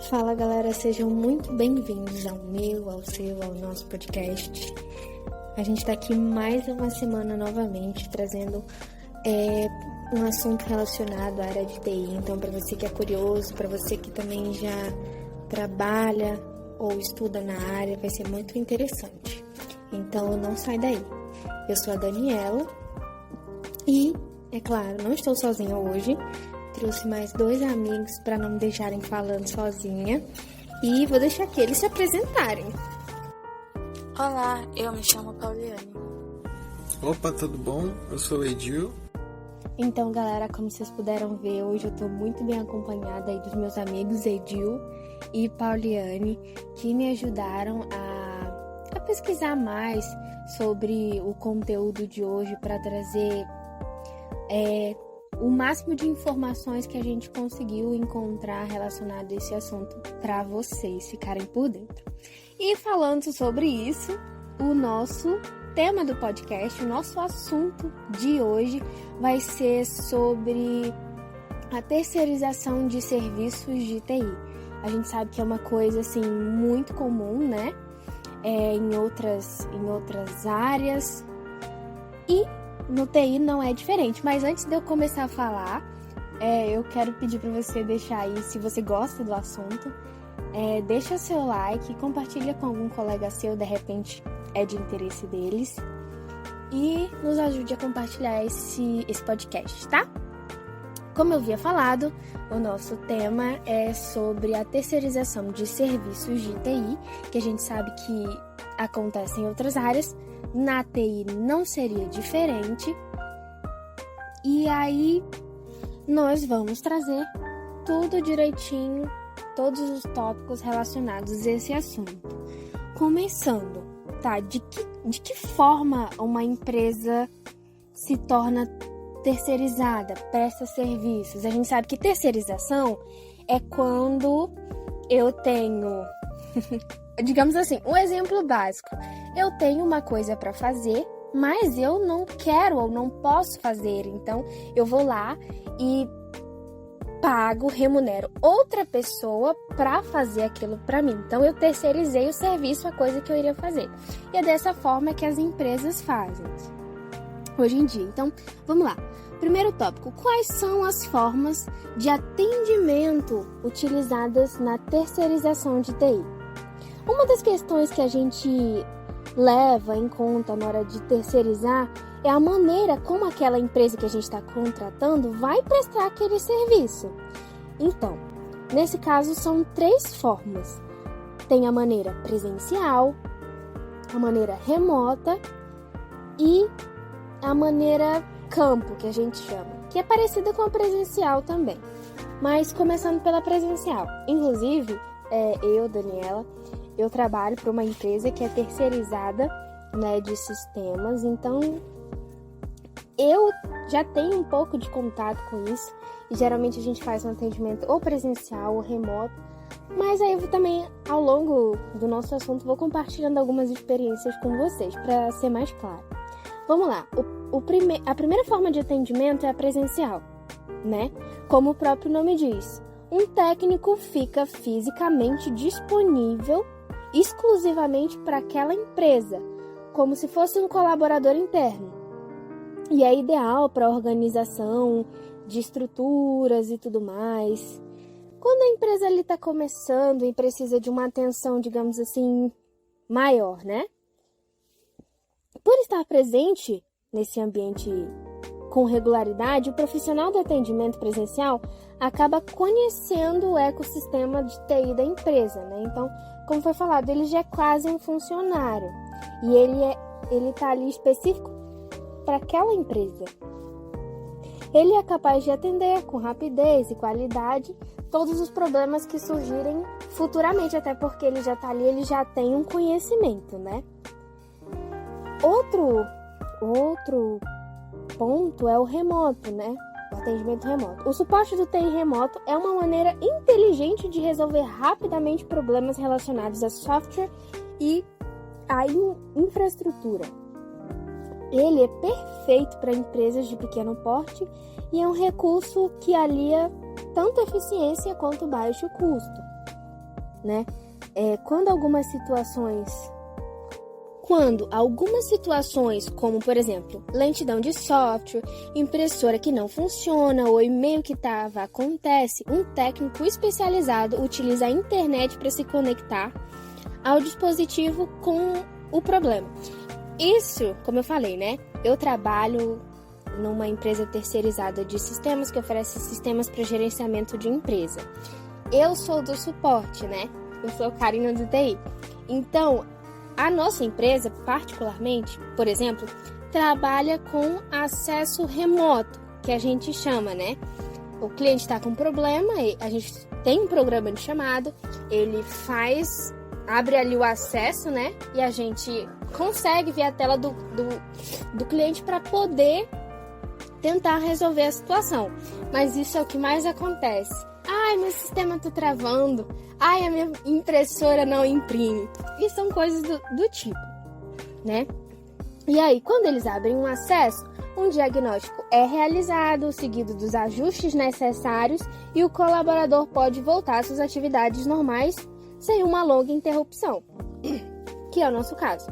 Fala galera, sejam muito bem-vindos ao meu, ao seu, ao nosso podcast. A gente tá aqui mais uma semana novamente trazendo um assunto relacionado à área de TI. Então, para você que é curioso, para você que também já trabalha ou estuda na área, vai ser muito interessante. Então, não sai daí. Eu sou a Daniela e, é claro, não estou sozinha hoje. Trouxe mais 2 amigos para não me deixarem falando sozinha. E vou deixar que eles se apresentarem. Olá, eu me chamo Pauliane. Opa, tudo bom? Eu sou o Edil. Então, galera, como vocês puderam ver, hoje eu tô muito bem acompanhada aí dos meus amigos Edil e Pauliane, que me ajudaram a pesquisar mais sobre o conteúdo de hoje para trazer o máximo de informações que a gente conseguiu encontrar relacionado a esse assunto para vocês ficarem por dentro. E falando sobre isso, o nosso tema do podcast, o nosso assunto de hoje vai ser sobre a terceirização de serviços de TI. A gente sabe que é uma coisa assim muito comum, né? Em outras áreas e no TI não é diferente. Mas antes de eu começar a falar, eu quero pedir para você deixar aí, se você gosta do assunto, deixa seu like, compartilha com algum colega seu, de repente é de interesse deles, e nos ajude a compartilhar esse podcast, tá? Como eu havia falado, o nosso tema é sobre a terceirização de serviços de TI, que a gente sabe que acontece em outras áreas. Na TI não seria diferente. E aí nós vamos trazer tudo direitinho, todos os tópicos relacionados a esse assunto. Começando, tá? De que forma uma empresa se torna terceirizada, presta serviços? A gente sabe que terceirização é quando eu tenho, digamos assim, um exemplo básico. Eu tenho uma coisa para fazer, mas eu não quero ou não posso fazer. Então, eu vou lá e pago, remunero outra pessoa para fazer aquilo para mim. Então, eu terceirizei o serviço, a coisa que eu iria fazer. E é dessa forma que as empresas fazem hoje em dia. Então, vamos lá. Primeiro tópico, quais são as formas de atendimento utilizadas na terceirização de TI? Uma das questões que a gente leva em conta na hora de terceirizar é a maneira como aquela empresa que a gente está contratando vai prestar aquele serviço. Então, nesse caso, são 3 formas. Tem a maneira presencial, a maneira remota e a maneira campo, que a gente chama, que é parecida com a presencial também. Mas começando pela presencial. Inclusive, eu, Daniela, eu trabalho para uma empresa que é terceirizada, né, de sistemas, então eu já tenho um pouco de contato com isso e geralmente a gente faz um atendimento ou presencial ou remoto, mas aí eu também, ao longo do nosso assunto, vou compartilhando algumas experiências com vocês para ser mais claro. Vamos lá, a primeira forma de atendimento é a presencial, né? Como o próprio nome diz, um técnico fica fisicamente disponível exclusivamente para aquela empresa, como se fosse um colaborador interno. E é ideal para a organização de estruturas e tudo mais. Quando a empresa ali está começando e precisa de uma atenção, digamos assim, maior, né? Por estar presente nesse ambiente com regularidade, o profissional do atendimento presencial acaba conhecendo o ecossistema de TI da empresa, né? Então, como foi falado, ele já é quase um funcionário e ele está ali específico para aquela empresa. Ele é capaz de atender com rapidez e qualidade todos os problemas que surgirem futuramente, até porque ele já está ali, ele já tem um conhecimento, né? Outro ponto é o remoto, né? O atendimento remoto. O suporte do TI remoto é uma maneira inteligente de resolver rapidamente problemas relacionados a software e a infraestrutura. Ele é perfeito para empresas de pequeno porte e é um recurso que alia tanto eficiência quanto baixo custo. né? Quando algumas situações, como por exemplo, lentidão de software, impressora que não funciona ou e-mail que trava acontece, um técnico especializado utiliza a internet para se conectar ao dispositivo com o problema. Isso, como eu falei, né? Eu trabalho numa empresa terceirizada de sistemas que oferece sistemas para gerenciamento de empresa. Eu sou do suporte, né? Eu sou Karina do TI. Então, a nossa empresa, particularmente, por exemplo, trabalha com acesso remoto, que a gente chama, né? O cliente está com um problema, a gente tem um programa de chamada, ele abre ali o acesso, né? E a gente consegue ver a tela do cliente para poder tentar resolver a situação. Mas isso é o que mais acontece. Ai, meu sistema está travando. Ai, a minha impressora não imprime. E são coisas do tipo, né? E aí, quando eles abrem um acesso, um diagnóstico é realizado, seguido dos ajustes necessários e o colaborador pode voltar às suas atividades normais sem uma longa interrupção, que é o nosso caso.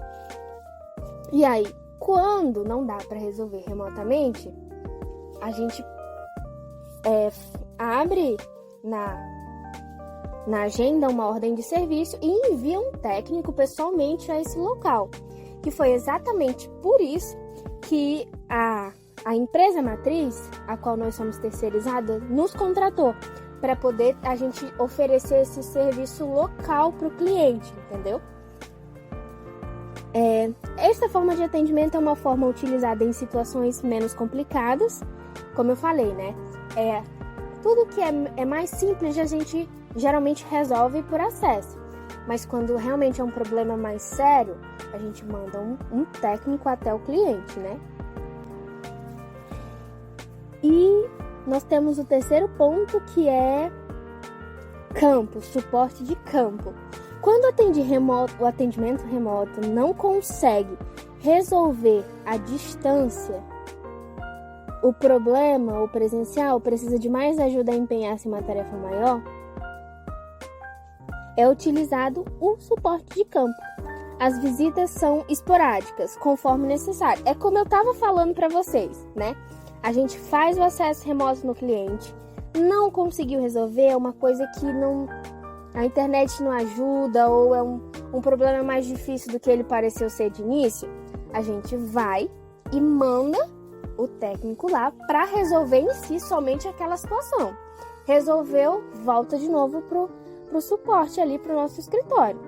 E aí, quando não dá para resolver remotamente, a gente abre na agenda uma ordem de serviço e envia um técnico pessoalmente a esse local. Que foi exatamente por isso que a empresa matriz, a qual nós somos terceirizados, nos contratou para poder a gente oferecer esse serviço local para o cliente, entendeu? Esta forma de atendimento é uma forma utilizada em situações menos complicadas, como eu falei, né? Tudo que é mais simples a gente geralmente resolve por acesso. Mas quando realmente é um problema mais sério, a gente manda um técnico até o cliente, né? E nós temos o terceiro ponto, que é campo, suporte de campo. Quando o atendimento remoto não consegue resolver à distância o problema, o presencial, precisa de mais ajuda a empenhar-se em uma tarefa maior, é utilizado o suporte de campo. As visitas são esporádicas, conforme necessário. É como eu estava falando para vocês, né? A gente faz o acesso remoto no cliente, não conseguiu resolver, é uma coisa que a internet não ajuda ou é um problema mais difícil do que ele pareceu ser de início, a gente vai e manda o técnico lá para resolver em si somente aquela situação. Resolveu, volta de novo pro suporte ali pro nosso escritório.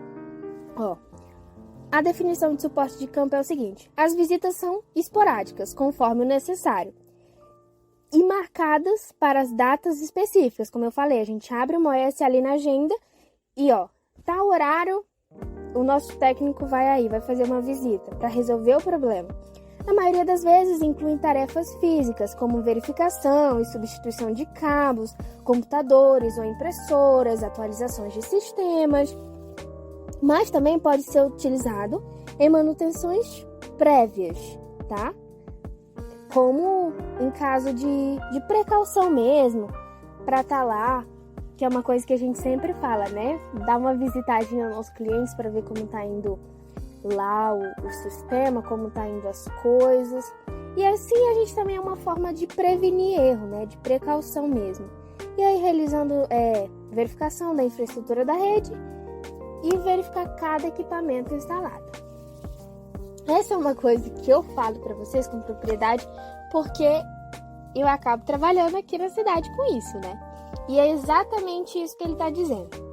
A definição de suporte de campo é o seguinte: as visitas são esporádicas, conforme o necessário, e marcadas para as datas específicas. Como eu falei, a gente abre uma OS ali na agenda e, tá o horário, o nosso técnico vai fazer uma visita para resolver o problema. Na maioria das vezes, incluem tarefas físicas, como verificação e substituição de cabos, computadores ou impressoras, atualizações de sistemas, mas também pode ser utilizado em manutenções prévias, tá? Como em caso de precaução mesmo, para estar lá, que é uma coisa que a gente sempre fala, né? Dar uma visitadinha aos clientes para ver como tá indo lá o sistema, como tá indo as coisas. E assim a gente também é uma forma de prevenir erro, né? De precaução mesmo. E aí realizando verificação da infraestrutura da rede e verificar cada equipamento instalado. Essa é uma coisa que eu falo para vocês com propriedade, porque eu acabo trabalhando aqui na cidade com isso, né? E é exatamente isso que ele está dizendo.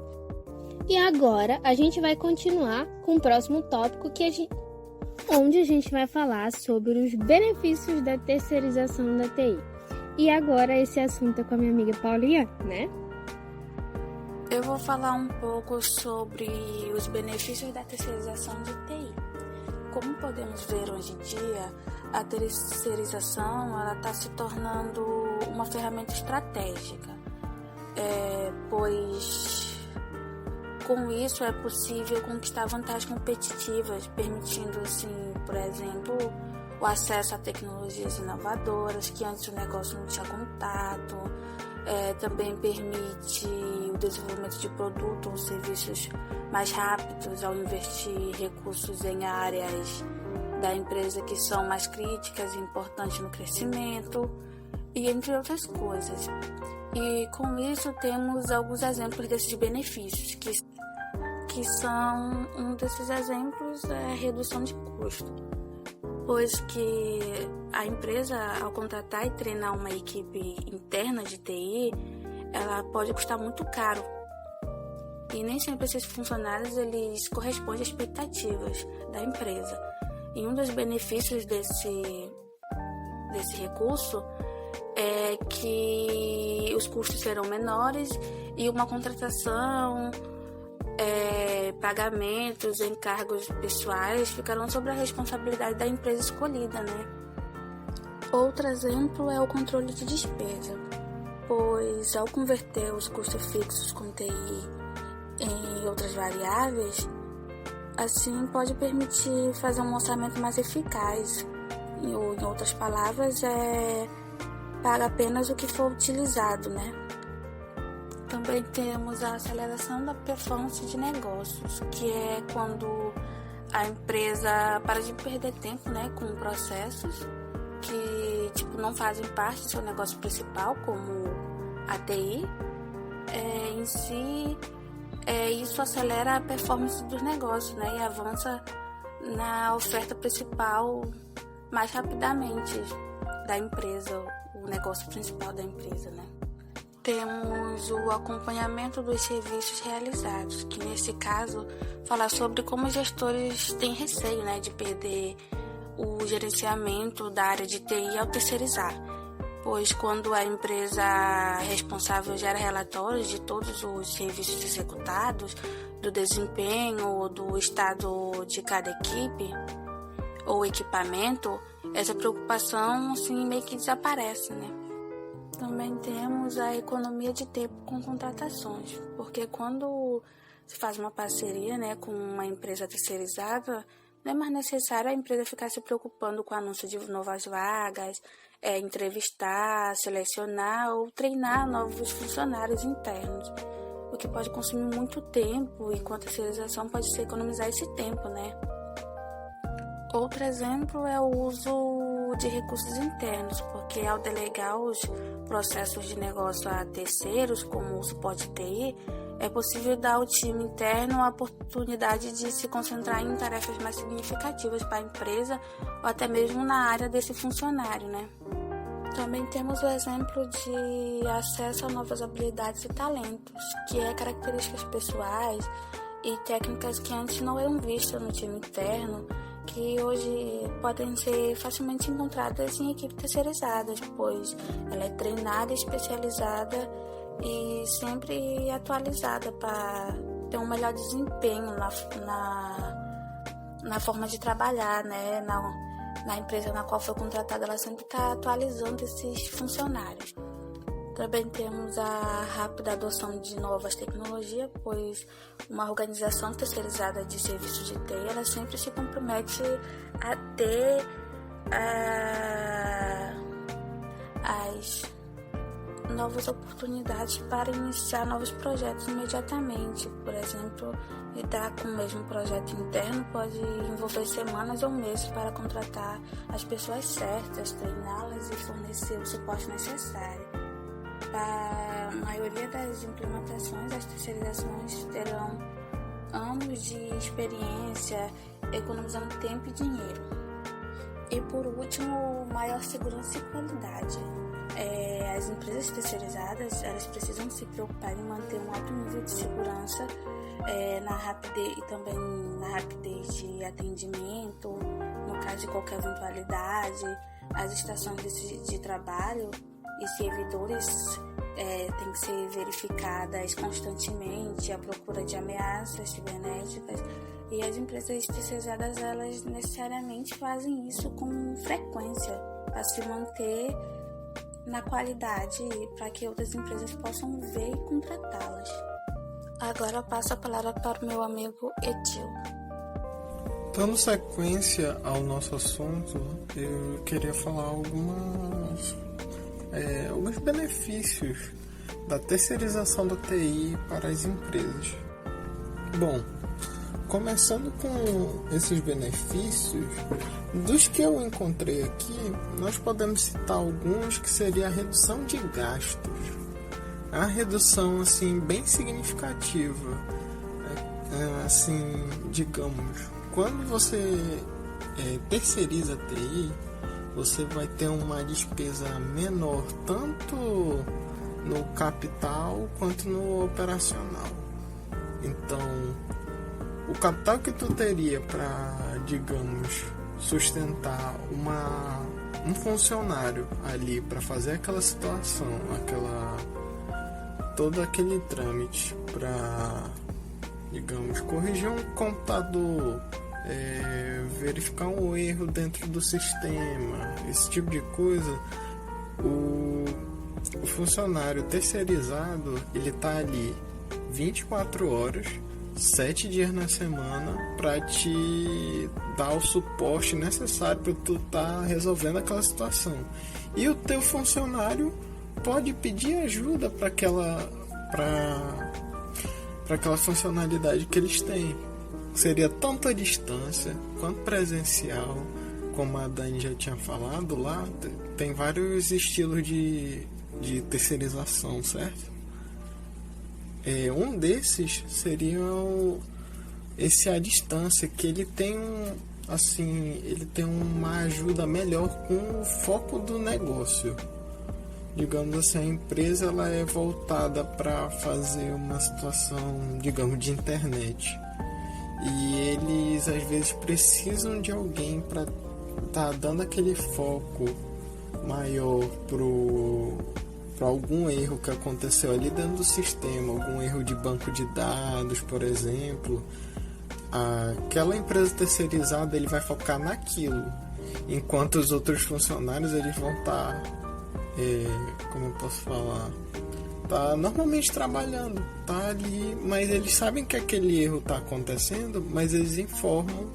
E agora a gente vai continuar com o próximo tópico, onde a gente vai falar sobre os benefícios da terceirização da TI. E agora esse assunto é com a minha amiga Paulinha, né? Eu vou falar um pouco sobre os benefícios da terceirização de TI. Como podemos ver hoje em dia, a terceirização está se tornando uma ferramenta estratégica, pois com isso é possível conquistar vantagens competitivas, permitindo, assim, por exemplo, o acesso a tecnologias inovadoras, que antes o negócio não tinha contato. Também permite o desenvolvimento de produtos ou serviços mais rápidos ao investir recursos em áreas da empresa que são mais críticas e importantes no crescimento, e entre outras coisas. E com isso temos alguns exemplos desses benefícios, que são um desses exemplos é a redução de custo, pois que a empresa, ao contratar e treinar uma equipe interna de TI, ela pode custar muito caro. E nem sempre esses funcionários eles correspondem às expectativas da empresa. E um dos benefícios desse recurso é que os custos serão menores e uma contratação, pagamentos, encargos pessoais ficarão sob a responsabilidade da empresa escolhida, né? Outro exemplo é o controle de despesa, pois ao converter os custos fixos com TI em outras variáveis, assim pode permitir fazer um orçamento mais eficaz. Ou, em outras palavras, paga apenas o que for utilizado, né? Também temos a aceleração da performance de negócios, que é quando a empresa para de perder tempo, né, com processos que não fazem parte do seu negócio principal, como a TI. Em si, isso acelera a performance dos negócios, né, e avança na oferta principal mais rapidamente da empresa, o negócio principal da empresa, né. Temos o acompanhamento dos serviços realizados, que nesse caso fala sobre como os gestores têm receio, né, de perder o gerenciamento da área de TI ao terceirizar, pois quando a empresa responsável gera relatórios de todos os serviços executados, do desempenho ou do estado de cada equipe ou equipamento, essa preocupação assim, meio que desaparece, né? Também temos a economia de tempo com contratações, porque quando se faz uma parceria, né, com uma empresa terceirizada, não é mais necessário a empresa ficar se preocupando com o anúncio de novas vagas, entrevistar, selecionar ou treinar novos funcionários internos, o que pode consumir muito tempo e com a terceirização pode se economizar esse tempo, né? Outro exemplo é o uso de recursos internos, porque ao delegar os processos de negócio a terceiros, como o suporte TI, é possível dar ao time interno a oportunidade de se concentrar em tarefas mais significativas para a empresa ou até mesmo na área desse funcionário, né? Também temos o exemplo de acesso a novas habilidades e talentos, que é características pessoais e técnicas que antes não eram vistas no time interno, que hoje podem ser facilmente encontradas em equipes terceirizadas, pois ela é treinada e especializada e sempre atualizada para ter um melhor desempenho na forma de trabalhar, né? Na empresa na qual foi contratada, ela sempre está atualizando esses funcionários. Também temos a rápida adoção de novas tecnologias, pois uma organização terceirizada de serviços de TI, ela sempre se compromete a ter as novas oportunidades para iniciar novos projetos imediatamente. Por exemplo, lidar com o mesmo projeto interno pode envolver semanas ou meses para contratar as pessoas certas, treiná-las e fornecer o suporte necessário. Para a maioria das implementações, as terceirizações terão anos de experiência, economizando tempo e dinheiro. E por último, maior segurança e qualidade. As empresas terceirizadas, elas precisam se preocupar em manter um alto nível de segurança na rapidez e também na rapidez de atendimento, no caso de qualquer eventualidade. As estações de trabalho e servidores têm que ser verificadas constantemente à procura de ameaças cibernéticas, e as empresas terceirizadas, elas necessariamente fazem isso com frequência para se manter na qualidade e para que outras empresas possam ver e contratá-las. Agora eu passo a palavra para o meu amigo Edil. Dando sequência ao nosso assunto, eu queria falar alguns benefícios da terceirização da TI para as empresas. Bom, começando com esses benefícios, dos que eu encontrei aqui, nós podemos citar alguns que seria a redução de gastos. A redução assim bem significativa, assim, digamos, quando você terceiriza a TI, você vai ter uma despesa menor tanto no capital quanto no operacional. Então, o capital que tu teria para, digamos, sustentar um funcionário ali para fazer aquela situação, todo aquele trâmite para, digamos, corrigir um computador, verificar um erro dentro do sistema, esse tipo de coisa, o funcionário terceirizado, ele tá ali 24 horas, 7 dias na semana para te dar o suporte necessário para tu estar resolvendo aquela situação. E o teu funcionário pode pedir ajuda para aquela funcionalidade que eles têm. Seria tanto a distância quanto presencial, como a Dani já tinha falado lá, tem vários estilos de terceirização, certo? Um desses seria esse à distância, que ele tem uma ajuda melhor com o foco do negócio. Digamos assim, a empresa ela é voltada para fazer uma situação, digamos, de internet. E eles às vezes precisam de alguém para estar dando aquele foco maior para algum erro que aconteceu ali dentro do sistema, algum erro de banco de dados, por exemplo. Aquela empresa terceirizada, ele vai focar naquilo, enquanto os outros funcionários eles vão estar, como eu posso falar, tá normalmente trabalhando, tá ali, mas eles sabem que aquele erro está acontecendo, mas eles informam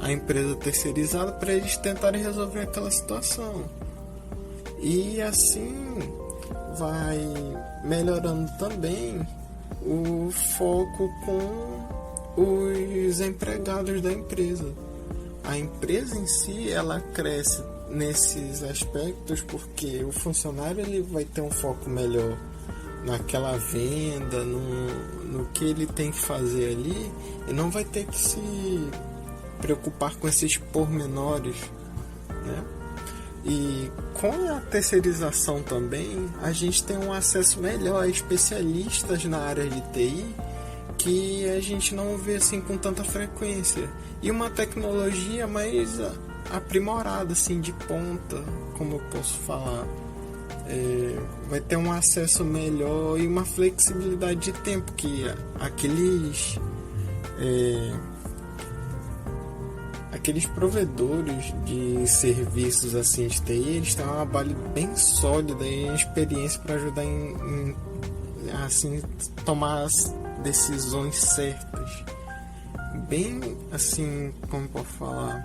a empresa terceirizada para eles tentarem resolver aquela situação. E assim vai melhorando também o foco com os empregados da empresa. A empresa em si, ela cresce nesses aspectos porque o funcionário ele vai ter um foco melhor naquela venda, no que ele tem que fazer ali, e não vai ter que se preocupar com esses pormenores, né? E com a terceirização também, a gente tem um acesso melhor a especialistas na área de TI que a gente não vê assim com tanta frequência. E uma tecnologia mais aprimorada, assim, de ponta, como eu posso falar. Vai ter um acesso melhor e uma flexibilidade de tempo que aqueles provedores de serviços assim de TI, eles têm uma base bem sólida e experiência para ajudar em assim tomar as decisões certas, bem assim, como eu posso falar,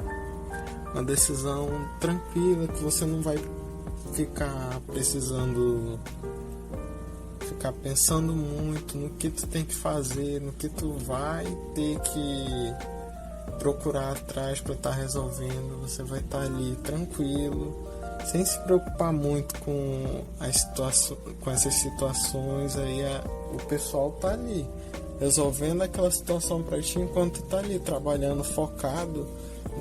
uma decisão tranquila, que você não vai ficar precisando ficar pensando muito no que tu tem que fazer, no que tu vai ter que procurar atrás para estar resolvendo. Você vai estar ali tranquilo, sem se preocupar muito com essas situações. Aí o pessoal tá ali resolvendo aquela situação para ti, enquanto tá ali trabalhando focado,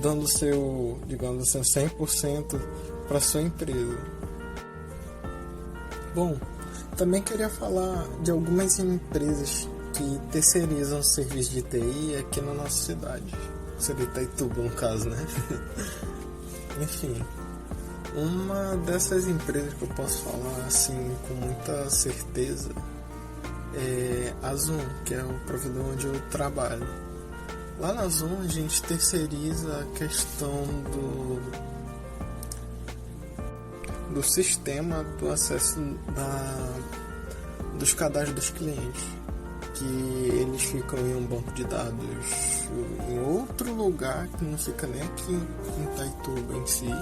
dando seu, digamos assim, 100% para sua empresa. Bom, também queria falar de algumas empresas que terceirizam serviço de TI aqui na nossa cidade. Seria Itaituba, no caso, né? Enfim, uma dessas empresas que eu posso falar assim com muita certeza é a Zoom, que é o provedor onde eu trabalho. Lá na Zoom a gente terceiriza a questão do sistema do acesso dos cadastros dos clientes. que eles ficam em um banco de dados em outro lugar, que não fica nem aqui em Itaituba em si.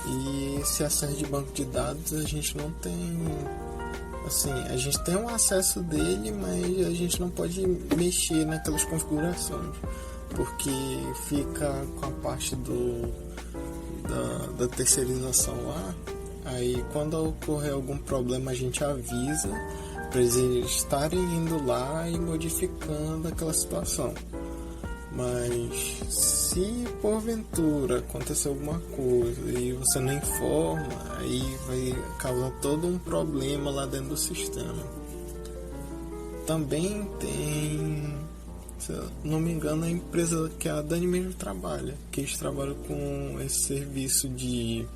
E esse acesso de banco de dados a gente não tem, assim, a gente tem um acesso dele, mas a gente não pode mexer naquelas configurações, porque fica com a parte da terceirização lá. Aí quando ocorrer algum problema a gente avisa para eles estarem indo lá e modificando aquela situação. Mas se porventura acontecer alguma coisa e você não informa, aí vai causar todo um problema lá dentro do sistema. Também tem, se eu não me engano, a empresa que a Dani mesmo trabalha, que eles trabalham com esse serviço de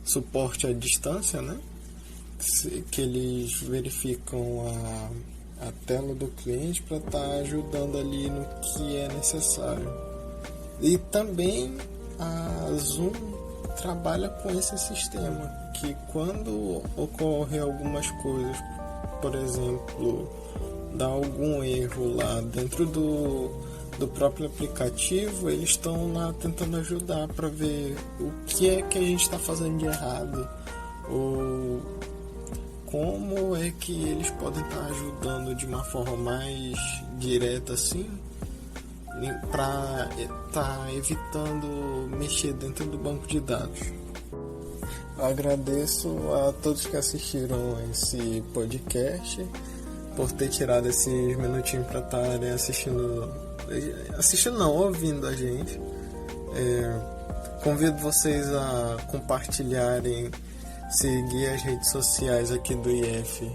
suporte à distância, né? Que eles verificam a tela do cliente para estar ajudando ali no que é necessário. E também a Zoom trabalha com esse sistema, que quando ocorre algumas coisas, por exemplo, dá algum erro lá dentro do próprio aplicativo, eles estão lá tentando ajudar para ver o que é que a gente está fazendo de errado, ou como é que eles podem estar ajudando de uma forma mais direta assim, para estar evitando mexer dentro do banco de dados. Eu agradeço a todos que assistiram esse podcast, por ter tirado esses minutinhos para estarem ouvindo a gente. Convido vocês a compartilharem, seguir as redes sociais aqui do IF,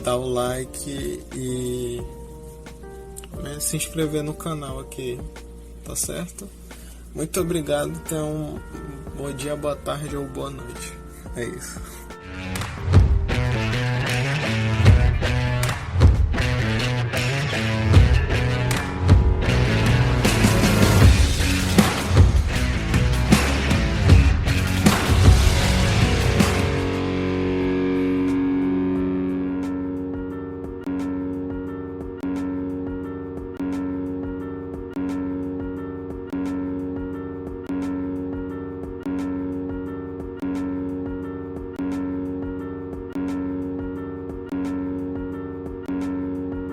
dar o like e se inscrever no canal aqui, tá certo? Muito obrigado, tenham um bom dia, boa tarde ou boa noite. É isso.